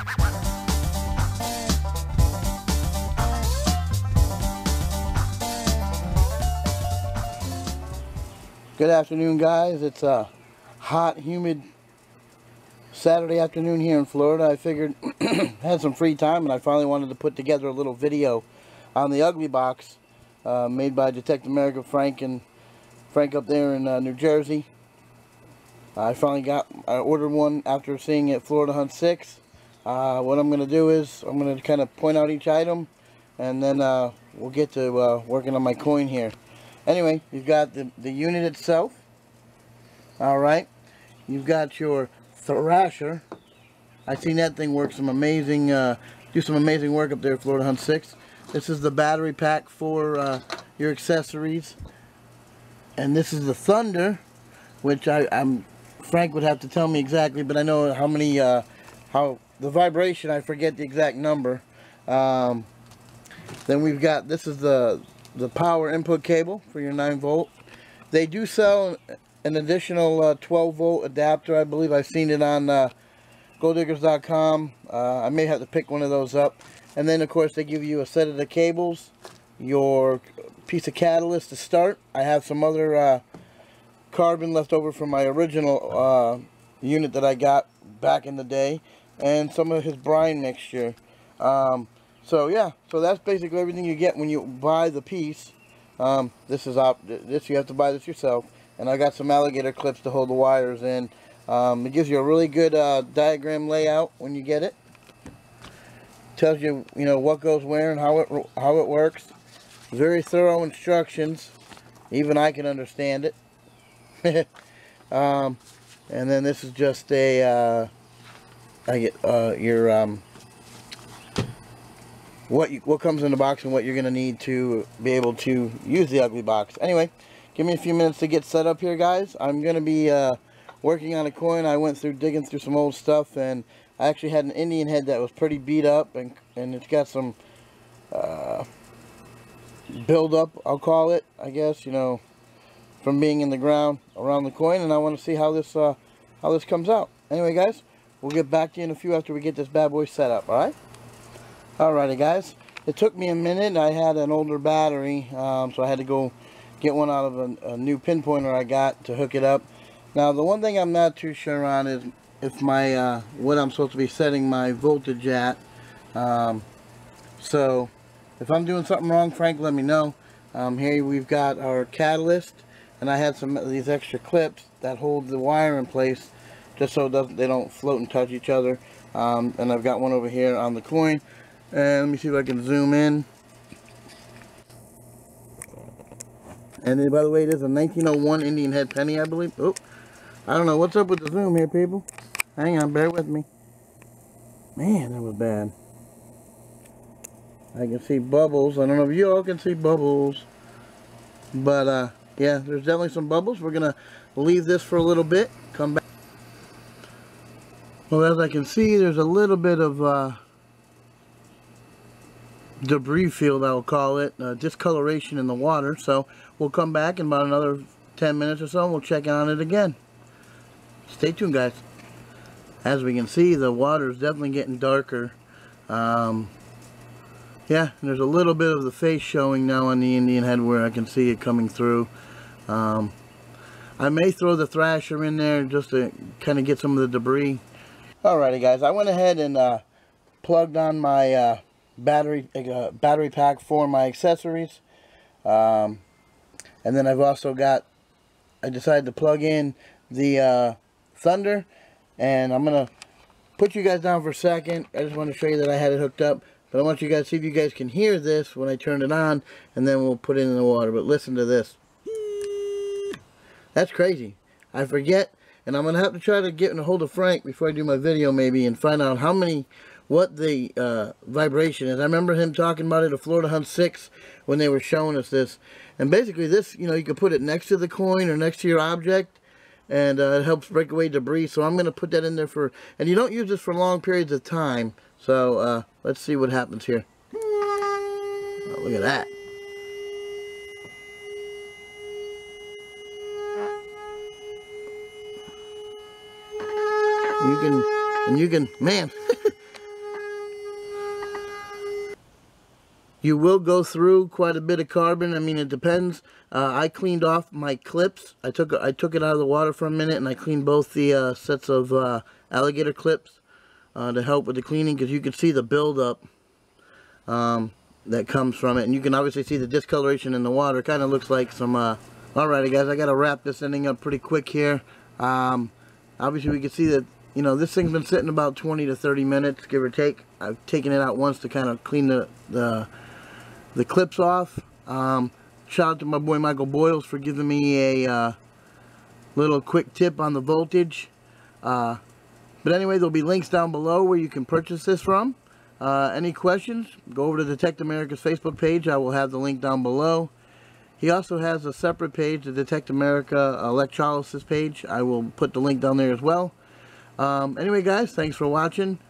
Good afternoon, guys. It's a hot, humid Saturday afternoon here in Florida. I figured I had some free time and I finally wanted to put together a little video on the Ugly Box made by Detective America Frank up there in New Jersey. I ordered one after seeing it Florida Hunt 6. What I'm going to do is I'm going to kind of point out each item, and then we'll get to working on my coin here. Anyway, you've got the unit itself. Alright. You've got your Thrasher. I've seen that thing work some amazing, do some amazing work up there at Florida Hunt 6. This is the battery pack for your accessories. And this is the Thunder, which Frank would have to tell me exactly, but I know how many, how the vibration, I forget the exact number. Then we've got, this is the power input cable for your 9-volt. They do sell an additional 12-volt adapter. I believe I've seen it on golddiggers.com. I may have to pick one of those up. And then, of course, they give you a set of the cables, your piece of catalyst to start. I have some other carbon left over from my original unit that I got back in the day, and some of his brine mixture. So yeah, so that's basically everything you get when you buy the piece. This you have to buy this yourself, and I got some alligator clips to hold the wires in. It gives you a really good diagram layout when you get it. Tells you, what goes where and how it works. Very thorough instructions. Even I can understand it. And then this is just a what comes in the box and what you're going to need to be able to use the Ugly Box. Anyway, give me a few minutes to get set up here, guys. I'm going to be working on a coin. I went through digging through some old stuff, and I actually had an Indian head that was pretty beat up, and it's got some build up, I'll call it, I guess, from being in the ground around the coin, and I want to see how this comes out. Anyway, guys, we'll get back to you in a few after we get this bad boy set up, alright? Alrighty, guys. It took me a minute. I had an older battery, so I had to go get one out of a new pinpointer I got to hook it up. Now, the one thing I'm not too sure on is if my what I'm supposed to be setting my voltage at. So, if I'm doing something wrong, Frank, let me know. Here we've got our catalyst, and I had some of these extra clips that hold the wire in place, just so they don't float and touch each other. And I've got one over here on the coin. And let me see if I can zoom in. And then, by the way, it is a 1901 Indian head penny, I believe. Oh, I don't know what's up with the zoom here, people. Hang on, bear with me. Man, that was bad. I can see bubbles. I don't know if you all can see bubbles. But, yeah, there's definitely some bubbles. We're going to leave this for a little bit. Come back. Well, as I can see, there's a little bit of debris field, I'll call it, discoloration in the water. So we'll come back in about another 10 minutes or so and we'll check on it again. Stay tuned, guys. As we can see, the water is definitely getting darker. Yeah, and there's a little bit of the face showing now on the Indian head where I can see it coming through. I may throw the Thrasher in there just to kind of get some of the debris. Alrighty, guys, I went ahead and plugged on my battery pack for my accessories, and then I've also got, I decided to plug in the Thunder, and I'm gonna put you guys down for a second. I just want to show you that I had it hooked up, but I want you guys to see if you guys can hear this when I turn it on, and then we'll put it in the water. But listen to this. That's crazy. I forget, and I'm gonna have to try to get in a hold of Frank before I do my video maybe and find out what the vibration is. I remember him talking about it at Florida Hunt 6 when they were showing us this. And basically this, you can put it next to the coin or next to your object, and it helps break away debris. So I'm going to put that in there and you don't use this for long periods of time. So let's see what happens here. Oh, look at that. You can, man, You will go through quite a bit of carbon. I mean, it depends. I cleaned off my clips. I took it out of the water for a minute, and I cleaned both the sets of alligator clips to help with the cleaning, because you can see the buildup that comes from it, and you can obviously see the discoloration in the water. It kind of looks like some. Alrighty, guys, I got to wrap this ending up pretty quick here. Obviously, we can see that, you know, this thing's been sitting about 20 to 30 minutes, give or take. I've taken it out once to kind of clean the clips off. Shout out to my boy Michael Boyles for giving me a little quick tip on the voltage. But anyway, there'll be links down below where you can purchase this from. Any questions, go over to Detect America's Facebook page. I will have the link down below. He also has a separate page, the Detect America Electrolysis page. I will put the link down there as well. Anyway, guys, thanks for watching.